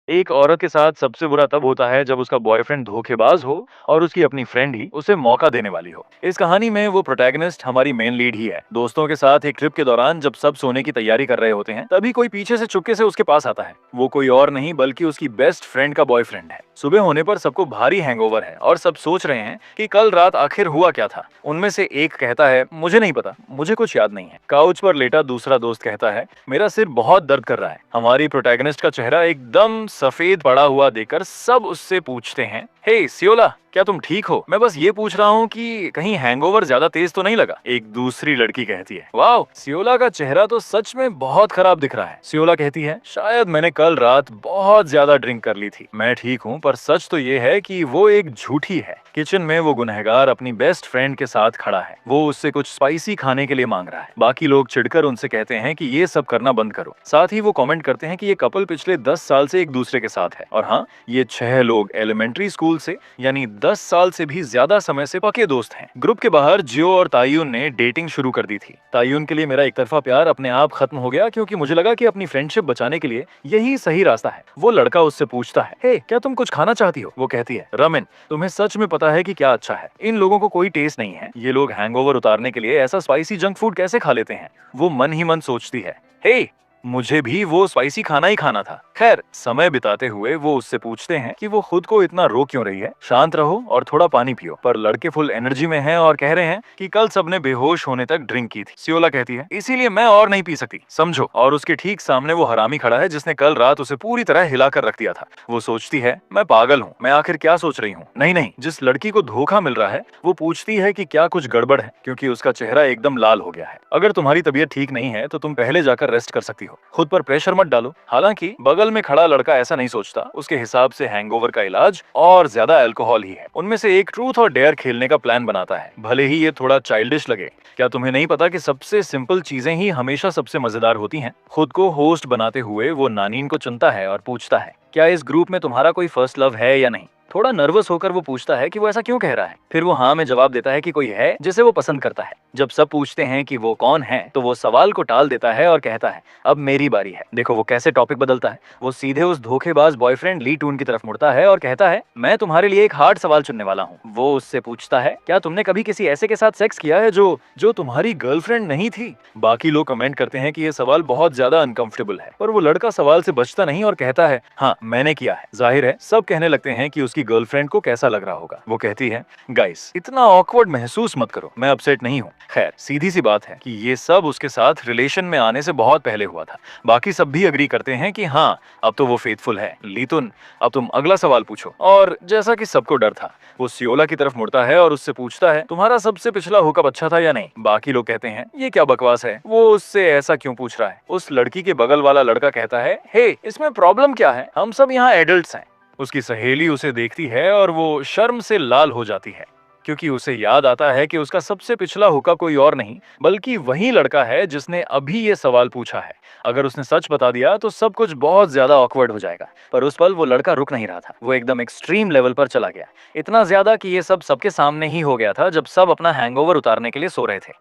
एक औरत के साथ सबसे बुरा तब होता है जब उसका बॉयफ्रेंड धोखेबाज हो और उसकी अपनी फ्रेंड ही उसे मौका देने वाली हो। इस कहानी में वो प्रोटैगनिस्ट हमारी मेन लीड ही है। दोस्तों के साथ एक ट्रिप के दौरान जब सब सोने की तैयारी कर रहे होते हैं, तभी कोई पीछे से चुपके से उसके पास आता है। वो कोई और नहीं बल्कि उसकी बेस्ट फ्रेंड का बॉयफ्रेंड है। सुबह होने पर सबको भारी हैंगओवर है और सब सोच रहे हैं कि कल रात आखिर हुआ क्या था। उनमें से एक कहता है, मुझे नहीं पता, मुझे कुछ याद नहीं है। काउच पर लेटा दूसरा दोस्त कहता है, मेरा सिर बहुत दर्द कर रहा है। हमारी प्रोटैगनिस्ट का चेहरा एकदम सफेद पड़ा हुआ देखकर सब उससे पूछते हैं, हे सियोला, क्या तुम ठीक हो? मैं बस ये पूछ रहा हूँ कि कहीं हैंगओवर ज्यादा तेज तो नहीं लगा। एक दूसरी लड़की कहती है, वाह, सियोला का चेहरा तो सच में बहुत खराब दिख रहा है। सियोला कहती है, शायद मैंने कल रात बहुत ज्यादा ड्रिंक कर ली थी। मैं ठीक हूँ, पर सच तो ये है कि वो एक झूठी है। किचन में वो गुनहगार अपनी बेस्ट फ्रेंड के साथ खड़ा है। वो उससे कुछ स्पाइसी खाने के लिए मांग रहा है। बाकी लोग चिढ़कर उनसे कहते हैं कि ये सब करना बंद करो। साथ ही वो कमेंट करते हैं कि ये कपल पिछले 10 साल से एक दूसरे के साथ है। और हाँ, ये 6 लोग एलिमेंट्री स्कूल से यानी 10 साल से भी ज्यादा समय से पक्के दोस्त हैं। ग्रुप के बाहर जियो और तायुन ने डेटिंग शुरू कर दी थी। तायुन के लिए मेरा एक तरफा प्यार अपने आप खत्म हो गया, क्योंकि मुझे लगा कि अपनी फ्रेंडशिप बचाने के लिए यही सही रास्ता है। वो लड़का उससे पूछता है, हे, क्या तुम कुछ खाना चाहती हो? वो कहती है, रमिन, तुम्हें सच में पता है कि क्या अच्छा है? इन लोगों को कोई टेस्ट नहीं है। ये लोग हैंगओवर उतारने के लिए ऐसा स्पाइसी जंक फूड कैसे खा लेते हैं? वो मन ही मन सोचती है, हे, मुझे भी वो स्पाइसी खाना ही खाना था। खैर, समय बिताते हुए वो उससे पूछते हैं कि वो खुद को इतना रो क्यों रही है। शांत रहो और थोड़ा पानी पियो। पर लड़के फुल एनर्जी में हैं और कह रहे हैं कि कल सबने बेहोश होने तक ड्रिंक की थी। सियोला कहती है, इसीलिए मैं और नहीं पी सकती, समझो। और उसके ठीक सामने वो हरामी खड़ा है जिसने कल रात उसे पूरी तरह हिलाकर रख दिया था। वो सोचती है, मैं पागल हूँ, मैं आखिर क्या सोच रही हूँ? नहीं नहीं, जिस लड़की को धोखा मिल रहा है वो पूछती है कि क्या कुछ गड़बड़ है, क्योंकि उसका चेहरा एकदम लाल हो गया है। अगर तुम्हारी तबीयत ठीक नहीं है तो तुम पहले जाकर रेस्ट कर सकती हो, खुद पर प्रेशर मत डालो। हालांकि बगल में खड़ा लड़का ऐसा नहीं सोचता। उसके हिसाब से हैंगओवर का इलाज और ज्यादा अल्कोहल ही है। उनमें से एक ट्रूथ और डेयर खेलने का प्लान बनाता है, भले ही ये थोड़ा चाइल्डिश लगे। क्या तुम्हें नहीं पता कि सबसे सिंपल चीजें ही हमेशा सबसे मजेदार होती हैं? खुद को होस्ट बनाते हुए वो नानीन को चुनता है और पूछता है, क्या इस ग्रुप में तुम्हारा कोई फर्स्ट लव है या नहीं? थोड़ा नर्वस होकर वो पूछता है कि वो ऐसा क्यों कह रहा है। फिर वो हाँ में जवाब देता है कि कोई है जिसे वो पसंद करता है। जब सब पूछते हैं कि वो कौन है, तो वो सवाल को टाल देता है और कहता है, अब मेरी बारी है। देखो वो कैसे टॉपिक बदलता है। वो सीधे उस धोखेबाज बॉयफ्रेंड ली टून की तरफ मुड़ता है और कहता है, मैं तुम्हारे लिए एक हार्ड सवाल चुनने वाला हूँ। वो उससे पूछता है, क्या तुमने कभी किसी ऐसे के साथ सेक्स किया है जो जो तुम्हारी गर्लफ्रेंड नहीं थी? बाकी लोग कमेंट करते हैं कि ये सवाल बहुत ज्यादा अनकंफर्टेबल है, पर वो लड़का सवाल से बचता नहीं और कहता है, हाँ मैंने किया है। जाहिर है सब कहने लगते हैं कि उसकी गर्लफ्रेंड को कैसा लग रहा होगा। वो कहती है, गाइस, इतना ऑकवर्ड महसूस मत करो, मैं अपसेट नहीं हूँ। खैर, सीधी सी बात है कि ये सब उसके साथ रिलेशन में आने से बहुत पहले हुआ था। बाकी सब भी अग्री करते हैं कि हाँ, अब तो वो फेथफुल है। लीतुन, अब तुम अगला सवाल पूछो। और जैसा कि सबको डर था, वो सियोला की तरफ मुड़ता है और उससे पूछता है, तुम्हारा सबसे पिछला हुकअप अच्छा था या नहीं? बाकी लोग कहते हैं, ये क्या बकवास है, वो उससे ऐसा क्यों पूछ रहा है? उस लड़की के बगल वाला लड़का कहता है, हे, इसमें प्रॉब्लम क्या है? हम सब यहाँ एडल्ट्स हैं। उसकी सहेली उसे देखती है और वो शर्म से लाल हो जाती है, क्योंकि उसे याद आता है कि उसका सबसे पिछला हुक्का कोई और नहीं बल्कि वही लड़का है जिसने अभी ये सवाल पूछा है। अगर उसने सच बता दिया तो सब कुछ बहुत ज्यादा ऑकवर्ड हो जाएगा। पर उस पल वो लड़का रुक नहीं रहा था। वो एकदम एक्सट्रीम लेवल पर चला गया, इतना ज्यादा कि ये सब सबके सामने ही हो गया था जब सब अपना हैंगओवर उतारने के लिए सो रहे थे।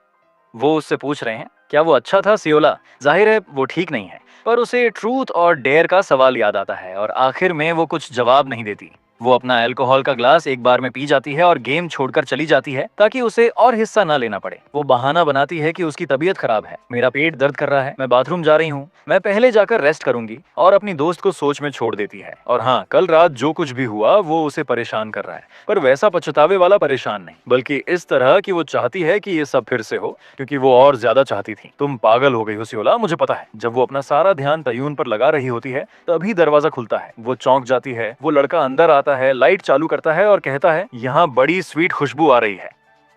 वो उससे पूछ रहे हैं, क्या वो अच्छा था सियोला? जाहिर है वो ठीक नहीं है, पर उसे ट्रूथ और डेयर का सवाल याद आता है और आखिर में वो कुछ जवाब नहीं देती। वो अपना अल्कोहल का ग्लास एक बार में पी जाती है और गेम छोड़कर चली जाती है ताकि उसे और हिस्सा न लेना पड़े। वो बहाना बनाती है कि उसकी तबीयत खराब है, मेरा पेट दर्द कर रहा है, मैं बाथरूम जा रही हूँ, मैं पहले जाकर रेस्ट करूंगी, और अपनी दोस्त को सोच में छोड़ देती है। और हाँ, कल रात जो कुछ भी हुआ वो उसे परेशान कर रहा है, पर वैसा पछतावे वाला परेशान नहीं, बल्कि इस तरह कि वो चाहती है कि ये सब फिर से हो, क्योंकि वो और ज्यादा चाहती थी। तुम पागल हो गई हो सियोला, मुझे पता है। जब वो अपना सारा ध्यान तयून पर लगा रही होती है तभी दरवाजा खुलता है। वो चौंक जाती है। वो लड़का अंदर आता है, लाइट चालू करता है और कहता है, यहाँ बड़ी स्वीट खुशबू आ रही है,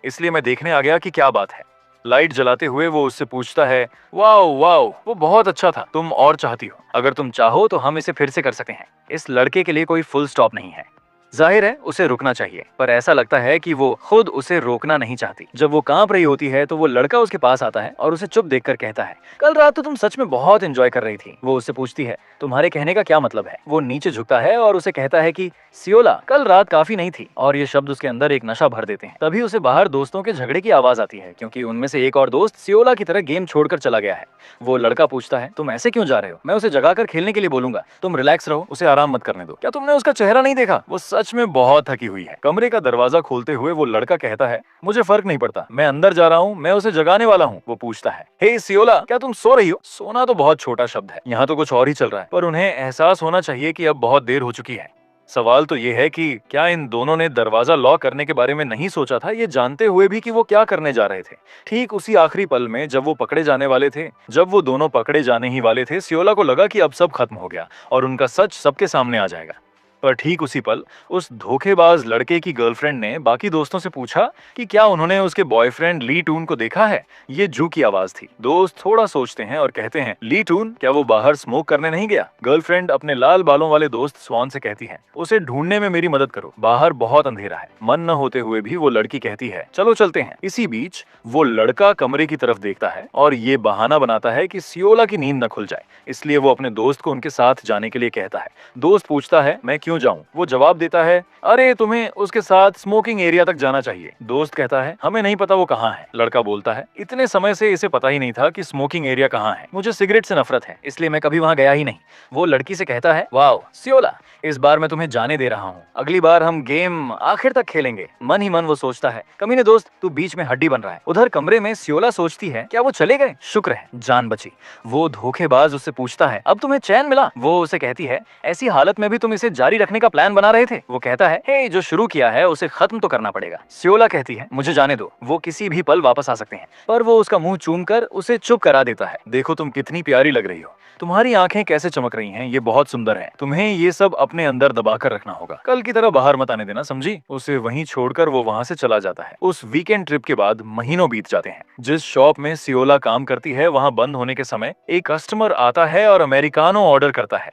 इसलिए मैं देखने आ गया कि क्या बात है। लाइट जलाते हुए वो उससे पूछता है, वाओ वाओ, वो बहुत अच्छा था, तुम और चाहती हो? अगर तुम चाहो तो हम इसे फिर से कर सकते हैं। इस लड़के के लिए कोई फुल स्टॉप नहीं है। जाहिर है उसे रुकना चाहिए, पर ऐसा लगता है कि वो खुद उसे रोकना नहीं चाहती। जब वो कांप रही होती है तो वो लड़का उसके पास आता है और उसे चुप देखकर कहता है, कल रात तो तुम सच में बहुत एंजॉय कर रही थी। वो उससे पूछती है, तुम्हारे कहने का क्या मतलब है? वो नीचे झुकता है और उसे कहता है कि सियोला, कल रात काफी नहीं थी। और ये शब्द उसके अंदर एक नशा भर देते हैं। तभी उसे बाहर दोस्तों के झगड़े की आवाज आती है, क्योंकि उनमें से एक और दोस्त सियोला की तरह गेम छोड़कर चला गया है। वो लड़का पूछता है, तुम ऐसे क्यों जा रहे हो? मैं उसे जगाकर खेलने के लिए बोलूंगा, तुम रिलैक्स रहो, उसे आराम मत करने दो। क्या तुमने उसका चेहरा नहीं देखा? वो सच में बहुत थकी हुई है। कमरे का दरवाजा खोलते हुए वो लड़का कहता है, मुझे फर्क नहीं पड़ता, मैं अंदर जा रहा हूँ, मैं उसे जगाने वाला हूँ। वो पूछता है, हे सियोला, क्या तुम सो रही हो? सोना तो बहुत छोटा शब्द है, यहाँ तो कुछ और ही चल रहा है। पर उन्हें एहसास होना चाहिए कि अब बहुत देर हो चुकी है। सवाल तो ये है कि क्या इन दोनों ने दरवाजा लॉक करने के बारे में नहीं सोचा था, ये जानते हुए भी कि वो क्या करने जा रहे थे। ठीक उसी आखिरी पल में जब वो पकड़े जाने वाले थे, जब वो दोनों पकड़े जाने ही वाले थे, सियोला को लगा कि अब सब खत्म हो गया और उनका सच सबके सामने आ जाएगा। पर ठीक उसी पल उस धोखेबाज लड़के की गर्लफ्रेंड ने बाकी दोस्तों से पूछा कि क्या उन्होंने उसके बॉयफ्रेंड ली टून को देखा है। ये जू की आवाज थी। दोस्त थोड़ा सोचते हैं और कहते हैं, ली टून, क्या वो बाहर स्मोक करने नहीं गया? गर्लफ्रेंड अपने लाल बालों वाले दोस्त स्वान से कहती है, उसे ढूंढने में मेरी मदद करो, बाहर बहुत अंधेरा है। मन न होते हुए भी वो लड़की कहती है, चलो चलते हैं। इसी बीच वो लड़का कमरे की तरफ देखता है और ये बहाना बनाता है कि सियोला की नींद न खुल जाए, इसलिए वो अपने दोस्त को उनके साथ जाने के लिए कहता है। दोस्त पूछता है, मैं क्यों जाऊं? वो जवाब देता है, अरे तुम्हें उसके साथ स्मोकिंग एरिया तक जाना चाहिए। दोस्त कहता है, हमें नहीं पता वो कहाँ है। लड़का बोलता है, इतने समय से इसे पता ही नहीं था कि स्मोकिंग एरिया कहाँ है। मुझे सिगरेट से नफरत है, इसलिए मैं कभी वहाँ गया ही नहीं। वो लड़की से कहता है, वाह सियोला, इस बार मैं तुम्हें जाने दे रहा हूँ, अगली बार हम गेम आखिर तक खेलेंगे। मन ही मन वो सोचता है, कमीने दोस्त, तू बीच में हड्डी बन रहा है। उधर कमरे में सियोला सोचती है, क्या वो चले गए? शुक्र है जान बची। वो धोखेबाज उससे पूछता है, अब तुम्हें चैन मिला? वो उसे कहती है, ऐसी हालत में भी तुम इसे जारी रखने का प्लान बना रहे थे। वो कहता है, हे, जो शुरू किया है उसे खत्म तो करना पड़ेगा। सियोला कहती है, मुझे जाने दो, वो किसी भी पल वापस आ सकते हैं। पर वो उसका मुंह चूमकर उसे चुप करा देता है। देखो तुम कितनी प्यारी लग रही हो, तुम्हारी आंखें कैसे चमक रही हैं, ये बहुत सुंदर है। तुम्हें ये सब अपने अंदर दबाकर रखना होगा, कल की तरह बाहर मत आने देना, समझी? उसे वहीं छोड़कर वो वहां से चला जाता है। उस वीकेंड ट्रिप के बाद महीनों बीत जाते हैं। जिस शॉप में सियोला काम करती है वहां बंद होने के समय एक कस्टमर आता है और अमेरिकानो ऑर्डर करता है।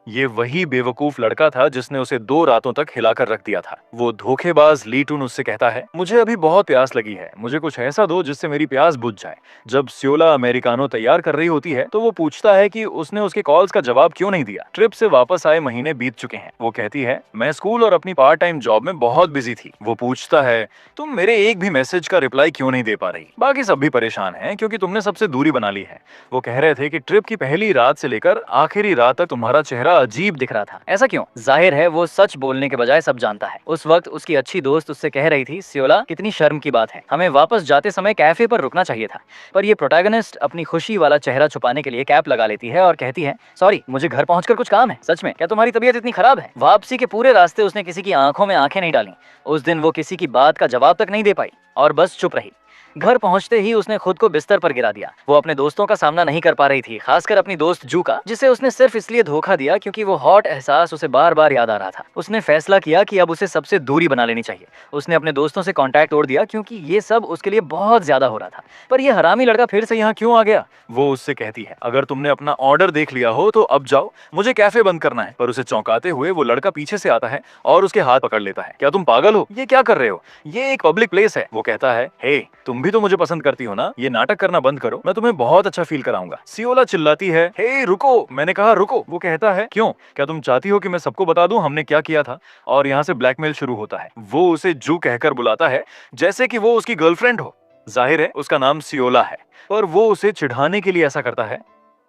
ये वही बेवकूफ लड़का था जिसने उसे 2 रातों तक हिलाकर रख दिया था। वो धोखेबाज ली टून उससे कहता है, मुझे अभी बहुत प्यास लगी है, मुझे कुछ ऐसा दो जिससे मेरी प्यास बुझ जाए। जब सियोला अमेरिकानो तैयार कर रही होती है तो वो पूछता है कि उसने उसके कॉल्स का जवाब क्यों नहीं दिया। ट्रिप से वापस आए महीने बीत चुके हैं। वो कहती है, मैं स्कूल और अपनी पार्ट टाइम जॉब में बहुत बिजी थी। वो पूछता है, तुम मेरे एक भी मैसेज का रिप्लाई क्यों नहीं दे पा रही? बाकी सब भी परेशान हैं क्योंकि तुमने सबसे दूरी बना ली है। वो कह रहे थे कि ट्रिप की पहली रात से लेकर आखिरी रात तक तुम्हारा चेहरा अजीब दिख रहा था। ऐसा क्यों? जाहिर है वो सच बोलने के बजाय सब जानता है। उस वक्त उसकी अच्छी दोस्त उससे कह रही थी, सियोला, कितनी शर्म की बात है, हमें वापस जाते समय कैफे पर रुकना चाहिए था। पर ये प्रोटैगनिस्ट अपनी खुशी वाला चेहरा छुपाने के लिए कैप लगा लेती है और कहती है, सॉरी, मुझे घर पहुंचकर कुछ काम है। सच में क्या तुम्हारी तबीयत इतनी खराब है? वापसी के पूरे रास्ते उसने किसी की आंखों में आंखें नहीं डाली। उस दिन वो किसी की बात का जवाब तक नहीं दे पाई और बस चुप रही। घर पहुंचते ही उसने खुद को बिस्तर पर गिरा दिया। वो अपने दोस्तों का सामना नहीं कर पा रही थी, खासकर अपनी दोस्त जू का, जिसे उसने सिर्फ इसलिए धोखा दिया क्योंकि वो हॉट एहसास उसे बार बार याद आ रहा था। उसने फैसला किया कि अब उसे सबसे दूरी बना लेनी चाहिए। उसने अपने दोस्तों से कांटेक्ट तोड़ दिया क्योंकि ये सब उसके लिए बहुत ज्यादा हो रहा था। पर यह हरामी लड़का फिर से यहाँ क्यों आ गया? वो उससे कहती है, अगर तुमने अपना ऑर्डर देख लिया हो तो अब जाओ, मुझे कैफे बंद करना है। पर उसे चौंकाते हुए वो लड़का पीछे से आता है और उसके हाथ पकड़ लेता है। क्या तुम पागल हो? ये क्या कर रहे हो? ये एक पब्लिक प्लेस है। वो कहता है, हे, तुम भी तो मुझे पसंद करती हो ना, ये नाटक करना बंद करो, मैं तुम्हें बहुत अच्छा फील कराऊंगा। सियोला चिल्लाती है, हे रुको, मैंने कहा रुको। वो कहता है, क्यों? क्या तुम चाहती हो कि मैं सबको बता दूं हमने क्या किया था? और यहाँ से ब्लैकमेल शुरू होता है। वो उसे जू कहकर बुलाता है जैसे कि वो उसकी गर्लफ्रेंड हो। जाहिर है उसका नाम सियोला है, पर वो उसे चिढ़ाने के लिए ऐसा करता है।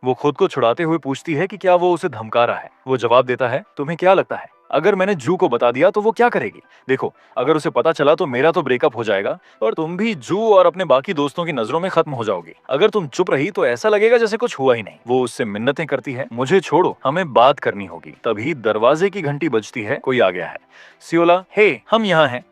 वो खुद को छुड़ाते हुए पूछती है कि क्या वो उसे धमका रहा है। वो जवाब देता है, तुम्हें क्या लगता है अगर मैंने जू को बता दिया तो वो क्या करेगी? देखो, अगर उसे पता चला तो मेरा तो ब्रेकअप हो जाएगा और तुम भी जू और अपने बाकी दोस्तों की नजरों में खत्म हो जाओगी। अगर तुम चुप रही तो ऐसा लगेगा जैसे कुछ हुआ ही नहीं। वो उससे मिन्नतें करती है, मुझे छोड़ो, हमें बात करनी होगी। तभी दरवाजे की घंटी बजती है, कोई आ गया है। सियोला, हे, हम यहाँ हैं।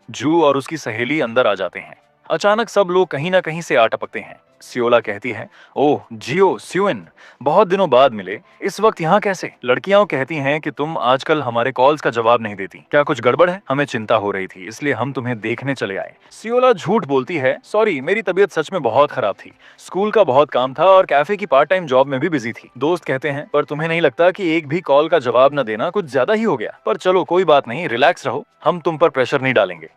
जू और उसकी सहेली अंदर आ जाते हैं। अचानक सब लोग कहीं ना कहीं से आ टपकते हैं। सियोला कहती है, ओह जियो स्यूइन, बहुत दिनों बाद मिले, इस वक्त यहाँ कैसे? लड़कियां कहती हैं कि तुम आजकल हमारे कॉल्स का जवाब नहीं देती, क्या कुछ गड़बड़ है? हमें चिंता हो रही थी, इसलिए हम तुम्हें देखने चले आए। सियोला झूठ बोलती है, सॉरी मेरी तबीयत सच में बहुत खराब थी, स्कूल का बहुत काम था और कैफे की पार्ट टाइम जॉब में भी बिजी थी। दोस्त कहते हैं, पर तुम्हें नहीं लगता कि एक भी कॉल का जवाब न देना कुछ ज्यादा ही हो गया? पर चलो कोई बात नहीं, रिलैक्स रहो, हम तुम पर प्रेशर नहीं डालेंगे।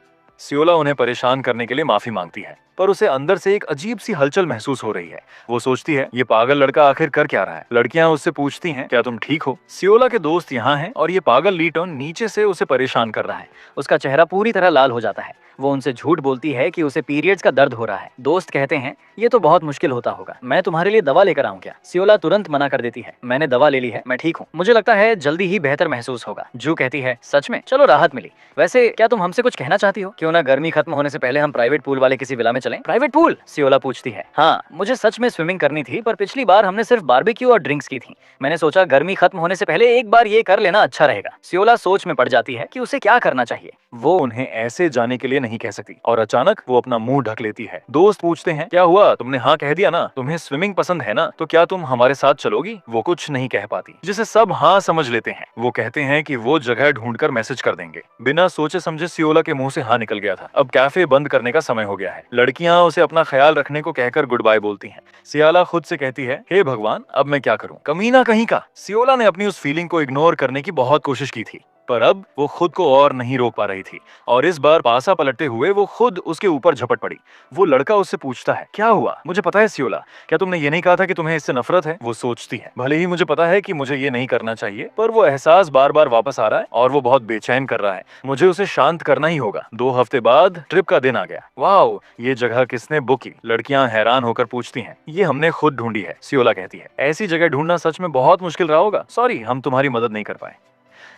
सियोला उन्हें परेशान करने के लिए माफी मांगती है, पर उसे अंदर से एक अजीब सी हलचल महसूस हो रही है। वो सोचती है, ये पागल लड़का आखिर कर क्या रहा है? लड़कियां उससे पूछती हैं, क्या तुम ठीक हो? सियोला के दोस्त यहाँ हैं और ये पागल लीटन नीचे से उसे परेशान कर रहा है। उसका चेहरा पूरी तरह लाल हो जाता है। वो उनसे झूठ बोलती है कि उसे पीरियड्स का दर्द हो रहा है। दोस्त कहते हैं, ये तो बहुत मुश्किल होता होगा, मैं तुम्हारे लिए दवा लेकर आऊं क्या? सियोला तुरंत मना कर देती है, मैंने दवा ले ली है, मैं ठीक हूँ, मुझे लगता है जल्दी ही बेहतर महसूस होगा। जू कहती है, सच में? चलो राहत मिली। वैसे क्या तुम हमसे कुछ कहना चाहती हो? क्यों ना गर्मी खत्म होने से पहले हम प्राइवेट पूल वाले किसी विला में चलें? Private pool? सियोला पूछती है। हाँ, मुझे सच में स्विमिंग करनी थी, पर पिछली बार हमने सिर्फ बारबेक्यू और ड्रिंक्स की थी। मैंने सोचा गर्मी खत्म होने से पहले एक बार ये कर लेना अच्छा रहेगा। सियोला सोच में पड़ जाती है कि उसे क्या करना चाहिए। वो उन्हें ऐसे जाने के लिए नहीं कह सकती और अचानक वो अपना मुंह ढक लेती है। दोस्त पूछते हैं, क्या हुआ? तुमने हाँ कह दिया ना? तुम्हें स्विमिंग पसंद है ना? तो क्या तुम हमारे साथ चलोगी? वो कुछ नहीं कह पाती, जिसे सब हाँ समझ लेते हैं। वो कहते हैं कि वो जगह ढूंढकर मैसेज कर देंगे। बिना सोचे समझे सियोला के मुंह से हाँ निकल गया था। अब कैफे बंद करने का समय हो गया है। लड़कियां उसे अपना ख्याल रखने को कहकर गुड बाय बोलती हैं। सियोला खुद से कहती है, हे भगवान, अब मैं क्या करूं? कमीना कहीं का। सियोला ने अपनी उस फीलिंग को इग्नोर करने की बहुत कोशिश की थी, पर अब वो खुद को और नहीं रोक पा रही थी और इस बार पासा पलटते हुए वो खुद उसके ऊपर झपट पड़ी। वो लड़का उससे पूछता है, क्या हुआ? मुझे पता है सियोला, क्या तुमने ये नहीं कहा था कि तुम्हें इससे नफरत है? वो सोचती है, भले ही मुझे पता है कि मुझे ये नहीं करना चाहिए, पर वो एहसास बार बार वापस आ रहा है और वो बहुत बेचैन कर रहा है। मुझे उसे शांत करना ही होगा। 2 हफ्ते बाद ट्रिप का दिन आ गया। वाओ, ये जगह किसने बुक की? लड़कियां हैरान होकर पूछती हैं। ये हमने खुद ढूंढी है, सियोला कहती है। ऐसी जगह ढूंढना सच में बहुत मुश्किल रहा होगा, सॉरी हम तुम्हारी मदद नहीं कर पाए।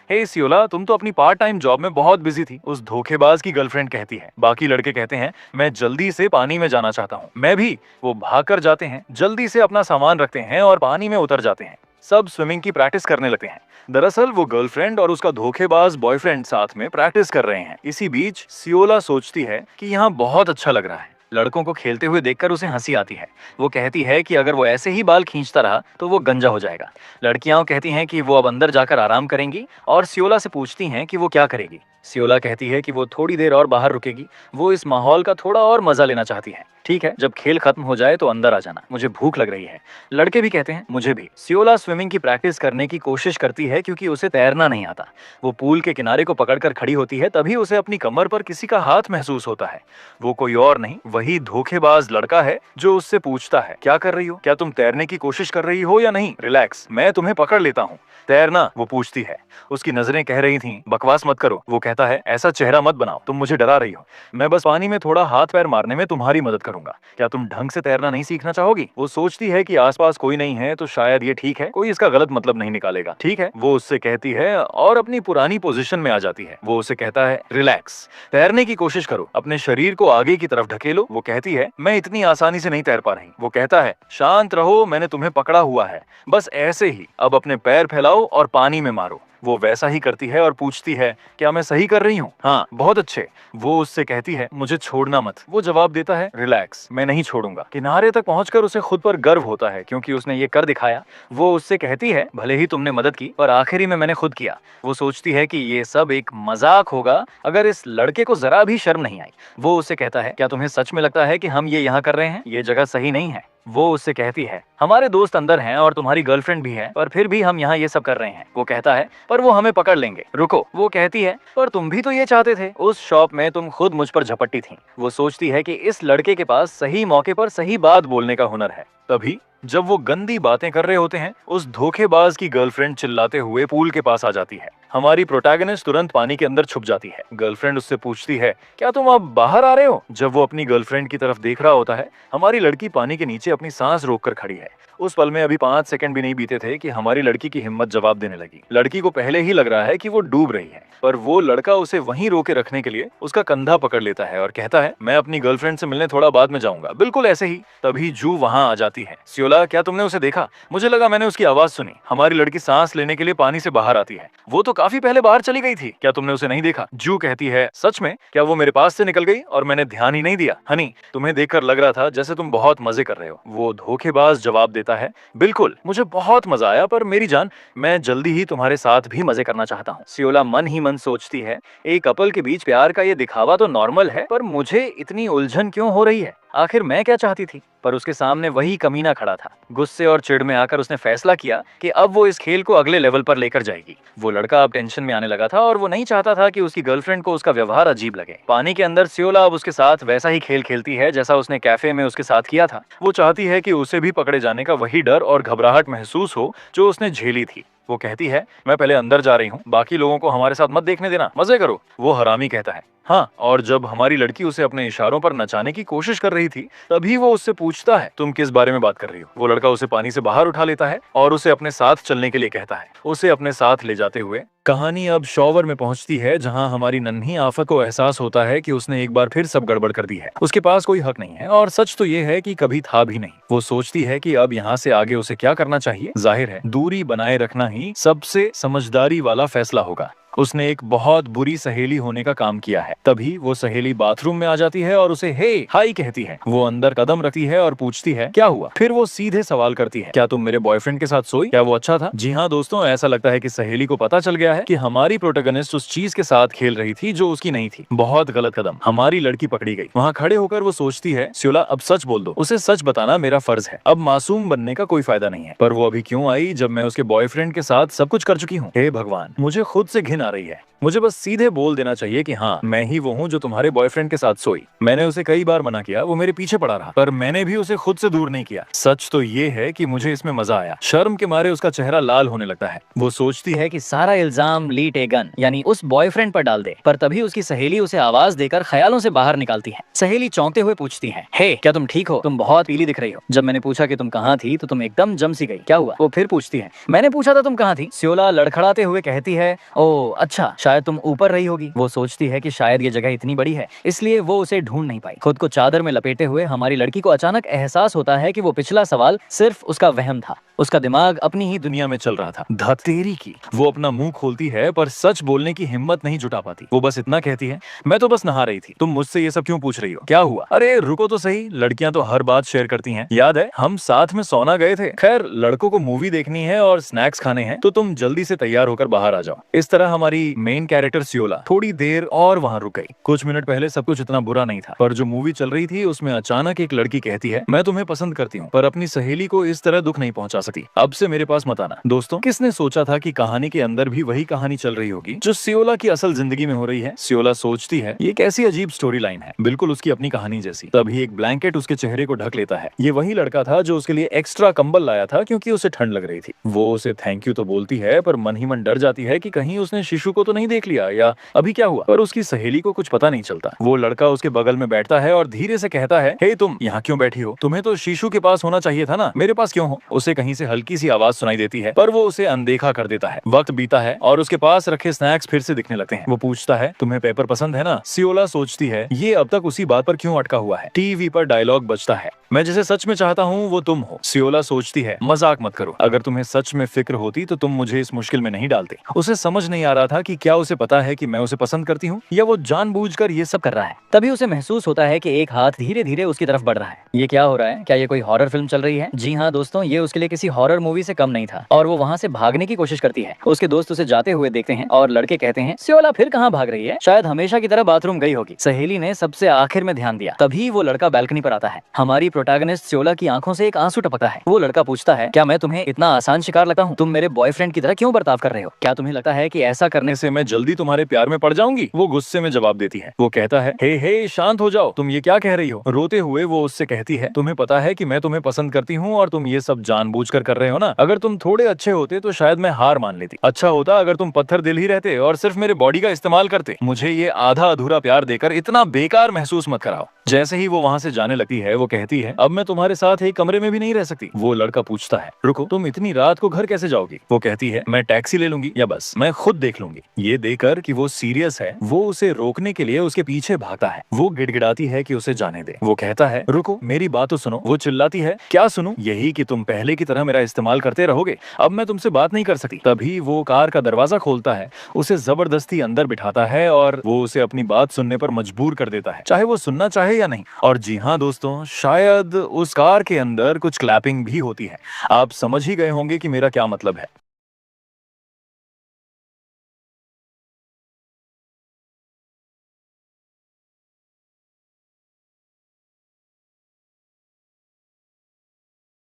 हे सियोला, तुम तो अपनी पार्ट टाइम जॉब में बहुत बिजी थी, उस धोखेबाज की गर्लफ्रेंड कहती है। बाकी लड़के कहते हैं, मैं जल्दी से पानी में जाना चाहता हूँ। मैं भी। वो भाग कर जाते हैं, जल्दी से अपना सामान रखते हैं और पानी में उतर जाते हैं। सब स्विमिंग की प्रैक्टिस करने लगते हैं। दरअसल वो गर्लफ्रेंड और उसका धोखेबाज बॉयफ्रेंड साथ में प्रैक्टिस कर रहे हैं। इसी बीच सियोला सोचती है कि यहाँ बहुत अच्छा लग रहा है। लड़कों को खेलते हुए देखकर उसे हंसी आती है। वो कहती है कि अगर वो ऐसे ही बाल खींचता रहा तो वो गंजा हो जाएगा। लड़कियां कहती हैं कि वो अब अंदर जाकर आराम करेंगी और सियोला से पूछती हैं कि वो क्या करेगी। सियोला कहती है कि वो थोड़ी देर और बाहर रुकेगी, वो इस माहौल का थोड़ा और मजा लेना चाहती है। ठीक है, जब खेल खत्म हो जाए तो अंदर आ जाना, मुझे भूख लग रही है। लड़के भी कहते हैं, मुझे भी। सियोला स्विमिंग की प्रैक्टिस करने की कोशिश करती है क्योंकि उसे तैरना नहीं आता। वो पूल के किनारे को पकड़कर खड़ी होती है, तभी उसे अपनी कमर पर किसी का हाथ महसूस होता है। वो कोई और नहीं, वही धोखेबाज लड़का है जो उससे पूछता है, क्या कर रही हो? क्या तुम तैरने की कोशिश कर रही हो या नहीं? रिलैक्स, मैं तुम्हें पकड़ लेता हूँ। तैरना? वो पूछती है। उसकी नजरें कह रही थीं, बकवास मत करो। वो कहता है, ऐसा चेहरा मत बनाओ, तुम मुझे डरा रही हो। मैं बस पानी में थोड़ा हाथ पैर मारने में तुम्हारी मदद करूंगा। क्या तुम ढंग से तैरना नहीं सीखना चाहोगी? वो सोचती है कि आसपास कोई नहीं है तो शायद ये ठीक है, कोई इसका गलत मतलब नहीं निकालेगा। ठीक है, वो उससे कहती है और अपनी पुरानी पोजीशन में आ जाती है। वो उसे कहता है, रिलैक्स, तैरने की कोशिश करो, अपने शरीर को आगे की तरफ ढकेलो। वो कहती है, मैं इतनी आसानी से नहीं तैर पा रही। वो कहता है, शांत रहो, मैंने तुम्हें पकड़ा हुआ है, बस ऐसे ही। अब अपने पैर फैलाओ और पानी में मारो। वो वैसा ही करती है और पूछती है, क्या मैं सही कर रही हूँ? हाँ, बहुत अच्छे। वो उससे कहती है, मुझे छोड़ना मत। वो जवाब देता है, रिलैक्स, मैं नहीं छोड़ूंगा। किनारे तक पहुंचकर उसे खुद पर गर्व होता है क्योंकि उसने ये कर दिखाया। वो उससे कहती है, भले ही तुमने मदद की पर आखिरी में मैंने खुद किया। वो सोचती है कि ये सब एक मजाक होगा अगर इस लड़के को जरा भी शर्म नहीं आई। वो उससे कहता है, क्या तुम्हें सच में लगता है कि हम ये यहाँ कर रहे हैं? ये जगह सही नहीं है। वो उससे कहती है, हमारे दोस्त अंदर हैं और तुम्हारी गर्लफ्रेंड भी है, पर फिर भी हम यहाँ ये सब कर रहे हैं। वो कहता है, पर वो हमें पकड़ लेंगे। रुको। वो कहती है, पर तुम भी तो ये चाहते थे, उस शॉप में तुम खुद मुझ पर झपट्टी थी। वो सोचती है कि इस लड़के के पास सही मौके पर सही बात बोलने का हुनर है। तभी जब वो गंदी बातें कर रहे होते हैं, उस धोखेबाज की गर्लफ्रेंड चिल्लाते हुए पूल के पास आ जाती है। हमारी प्रोटैगनिस्ट तुरंत पानी के अंदर छुप जाती है। गर्लफ्रेंड उससे पूछती है, क्या तुम अब बाहर आ रहे हो? जब वो अपनी गर्लफ्रेंड की तरफ देख रहा होता है, हमारी लड़की पानी के नीचे अपनी सांस रोककर खड़ी है। उस पल में अभी 5 सेकंड भी नहीं बीते थे कि हमारी लड़की की हिम्मत जवाब देने लगी। लड़की को पहले ही लग रहा है कि वो डूब रही है, पर वो लड़का उसे वहीं रोके रखने के लिए उसका कंधा पकड़ लेता है और कहता है, मैं अपनी गर्लफ्रेंड से मिलने थोड़ा बाद में जाऊंगा। बिल्कुल ऐसे ही तभी जू वहां आ जाती पूछती है, सियोला क्या तुमने उसे देखा? मुझे लगा मैंने उसकी आवाज सुनी। हमारी लड़की सांस लेने के लिए पानी से बाहर आती है। वो तो काफी पहले बाहर चली गई थी। क्या तुमने उसे नहीं देखा? जू कहती है, सच में? क्या वो मेरे पास से निकल गई और मैंने ध्यान ही नहीं दिया? हनी, तुम्हें देखकर लग रहा था जैसे तुम बहुत मजे कर रहे हो। वो धोखेबाज जवाब देता है, बिल्कुल, मुझे बहुत मजा आया, पर मेरी जान, मैं जल्दी ही तुम्हारे साथ भी मजे करना चाहता हूँ। सियोला मन ही मन सोचती है, एक कपल के बीच प्यार का ये दिखावा तो नॉर्मल है, पर मुझे इतनी उलझन क्यों हो रही है? आखिर मैं क्या चाहती थी? पर उसके सामने वही कमीना खड़ा था। गुस्से और चिढ़ में आकर उसने फैसला किया कि अब वो इस खेल को अगले लेवल पर लेकर जाएगी। वो लड़का अब टेंशन में आने लगा था और वो नहीं चाहता था कि उसकी गर्लफ्रेंड को उसका व्यवहार अजीब लगे। पानी के अंदर सियोला अब उसके साथ वैसा ही खेल खेलती है जैसा उसने कैफे में उसके साथ किया था। वो चाहती है कि उसे भी पकड़े जाने का वही डर और घबराहट महसूस हो जो उसने झेली थी। वो कहती है, मैं पहले अंदर जा रही हूँ, बाकी लोगों को हमारे साथ मत देखने देना, मजे करो। वो हरामी कहता है, हाँ, और जब हमारी लड़की उसे अपने इशारों पर नचाने की कोशिश कर रही थी, तभी वो उससे पूछता है, तुम किस बारे में बात कर रही हो? वो लड़का उसे पानी से बाहर उठा लेता है और उसे अपने साथ चलने के लिए कहता है। उसे अपने साथ ले जाते हुए कहानी अब शॉवर में पहुंचती है, जहां हमारी नन्ही आफत को एहसास होता है कि उसने एक बार फिर सब गड़बड़ कर दी है। उसके पास कोई हक नहीं है और सच तो ये है कि कभी था भी नहीं। वो सोचती है कि अब यहाँ से आगे उसे क्या करना चाहिए। जाहिर है, दूरी बनाए रखना ही सबसे समझदारी वाला फैसला होगा। उसने एक बहुत बुरी सहेली होने का काम किया है। तभी वो सहेली बाथरूम में आ जाती है और उसे हे हाई कहती है। वो अंदर कदम रखती है और पूछती है, क्या हुआ? फिर वो सीधे सवाल करती है, क्या तुम मेरे बॉयफ्रेंड के साथ सोई? क्या वो अच्छा था? जी हाँ दोस्तों, ऐसा लगता है कि सहेली को पता चल गया है कि हमारी प्रोटोगनिस्ट उस चीज के साथ खेल रही थी जो उसकी नहीं थी। बहुत गलत कदम। हमारी लड़की पकड़ी गई। वहाँ खड़े होकर वो सोचती है, सियोला अब सच बोल दो, उसे सच बताना मेरा फर्ज है। अब मासूम बनने का कोई फायदा नहीं है। पर वो अभी क्यों आई जब मैं उसके बॉयफ्रेंड के साथ सब कुछ कर चुकी हूँ? हे भगवान, मुझे खुद से घिन आ रही है। मुझे बस सीधे बोल देना चाहिए कि हाँ, मैं ही वो हूँ जो तुम्हारे बॉयफ्रेंड के साथ सोई। मैंने उसे कई बार मना किया, वो मेरे पीछे पड़ा रहा, पर मैंने भी उसे खुद से दूर नहीं किया। सच तो ये है कि मुझे इसमें मजा आया। शर्म के मारे उसका चेहरा लाल होने लगता है। वो सोचती है कि सारा इल्जाम ली टेगन यानी उस बॉयफ्रेंड पर डाल दे। पर तभी उसकी सहेली उसे आवाज देकर ख्यालों से बाहर निकालती है। सहेली चौंकते हुए पूछती है, हे क्या तुम ठीक हो? तुम बहुत पीली दिख रही हो। जब मैंने पूछा कि तुम कहाँ थी तो तुम एकदम जम सी गई। क्या हुआ? वो फिर पूछती है, मैंने पूछा था तुम कहाँ थी? सियोला लड़खड़ाते हुए कहती है, ओ अच्छा, शायद तुम ऊपर रही होगी। वो सोचती है कि शायद ये जगह इतनी बड़ी है, इसलिए वो उसे ढूंढ नहीं पाई। खुद को चादर में लपेटे हुए हमारी लड़की को अचानक एहसास होता है कि वो पिछला सवाल सिर्फ उसका वहम था। उसका दिमाग अपनी ही दुनिया में चल रहा था। धतेरी की। वो अपना मुंह खोलती है पर सच बोलने की हिम्मत नहीं जुटा पाती। वो बस इतना कहती है, मैं तो बस नहा रही थी। तुम मुझसे ये सब क्यों पूछ रही हो? क्या हुआ? अरे रुको तो सही, लड़कियां तो हर बात शेयर करती हैं। याद है हम साथ में सोना गए थे? खैर, लड़कों को मूवी देखनी है और स्नैक्स खाने हैं, तो तुम जल्दी से तैयार होकर बाहर आ जाओ। इस तरह हमारी मेन कैरेक्टर सियोला थोड़ी देर और वहाँ रुक गई। कुछ मिनट पहले सब कुछ इतना बुरा नहीं था, पर जो मूवी चल रही थी उसमें अचानक एक लड़की कहती है, मैं तुम्हें पसंद करती हूँ, पर अपनी सहेली को इस तरह दुख नहीं पहुंचा सकती। अब से मेरे पास मत आना। दोस्तों, किसने सोचा था कि कहानी के अंदर भी वही कहानी चल रही होगी जो सियोला की असल जिंदगी में हो रही है। सियोला सोचती है, ये कैसी अजीब स्टोरी लाइन है, बिल्कुल उसकी अपनी कहानी जैसी। तभी एक ब्लैंकेट उसके चेहरे को ढक लेता है। ये वही लड़का था जो उसके लिए एक्स्ट्रा कंबल लाया था क्योंकि उसे ठंड लग रही थी। वो उसे थैंक यू तो बोलती है, पर मन ही मन डर जाती है कि कहीं उसने शिशु को तो नहीं देख लिया या अभी क्या हुआ। पर उसकी सहेली को कुछ पता नहीं चलता। वो लड़का उसके बगल में बैठता है और धीरे से कहता है, हे तुम यहाँ क्यों बैठी हो? तुम्हें तो शिशु के पास होना चाहिए था ना, मेरे पास क्यों हो? उसे कहीं से हल्की सी आवाज सुनाई देती है, पर वो उसे अनदेखा कर देता है। वक्त बीता है और उसके पास रखे स्नैक्स फिर से दिखने लगते हैं। वो पूछता है, तुम्हें पेपर पसंद है ना? सियोला सोचती है, ये अब तक उसी बात पर क्यों अटका हुआ है। टीवी पर डायलॉग बजता है, मैं जिसे सच में चाहता हूँ वो तुम हो। सियोला सोचती है, मजाक मत करो, अगर तुम्हें सच में फिक्र होती तो तुम मुझे इस मुश्किल में नहीं डालते। उसे समझ नहीं आ रहा था कि क्या उसे पता है कि मैं उसे पसंद करती हूँ या वो जानबूझकर ये सब कर रहा है। तभी उसे महसूस होता है कि एक हाथ धीरे धीरे उसकी तरफ बढ़ रहा है। ये क्या हो रहा है? क्या ये कोई हॉरर फिल्म चल रही है? जी हाँ दोस्तों, ये उसके लिए किसी हॉरर मूवी से कम नहीं था और वो वहाँ से भागने की कोशिश करती है। उसके दोस्त उसे जाते हुए देखते हैं और लड़के कहते हैं, सियोला फिर कहाँ भाग रही है? शायद हमेशा की तरह बाथरूम गई होगी। सहेली ने सबसे आखिर में ध्यान दिया। तभी वो लड़का बैल्कनी पर आता है। हमारी प्रोटैगनिस्ट सियोला की आंखों से एक आंसू टपकता है। वो लड़का पूछता है, क्या मैं तुम्हें इतना आसान शिकार लगता हूँ? तुम मेरे बॉयफ्रेंड की तरह क्यों बर्ताव कर रहे हो? क्या तुम्हें लगता है कि ऐसा करने से मैं जल्दी तुम्हारे प्यार में पड़ जाऊंगी? वो गुस्से में जवाब देती है। वो कहता है, हे शांत हो जाओ, तुम ये क्या कह रही हो? रोते हुए वो उससे कहती है, तुम्हें पता है कि मैं तुम्हें पसंद करती हूँ और तुम ये सब जानबूझकर कर रहे हो ना। अगर तुम थोड़े अच्छे होते तो शायद मैं हार मान लेती। अच्छा होता अगर तुम पत्थर दिल ही रहते और सिर्फ मेरे बॉडी का इस्तेमाल करते। मुझे ये आधा अधूरा प्यार देकर इतना बेकार महसूस मत कराओ। जैसे ही वो वहाँ से जाने लगती है, वो कहती है, अब मैं तुम्हारे साथ एक कमरे में भी नहीं रह सकती। वो लड़का पूछता है, रुको, तुम इतनी रात को घर कैसे जाओगी? वो कहती है, मैं टैक्सी ले लूंगी या बस मैं खुद देख देख लूंगी। ये देखकर कि वो सीरियस है, वो उसे रोकने के लिए उसके पीछे भागता है। वो गिड़गिड़ाती है कि उसे जाने दे। वो कहता है, रुको, मेरी बात तो सुनो। वो चिल्लाती है, क्या सुनूं? यही कि तुम पहले की तरह मेरा इस्तेमाल करते रहोगे, अब मैं तुमसे बात नहीं कर सकती। तभी वो कार का दरवाजा खोलता है, उसे जबरदस्ती अंदर बिठाता है और वो उसे अपनी बात सुनने पर मजबूर कर देता है, चाहे वो सुनना चाहे या नहीं। और जी हाँ दोस्तों, शायद उस कार के अंदर कुछ क्लैपिंग भी होती है। आप समझ ही गए होंगे कि मेरा क्या मतलब है।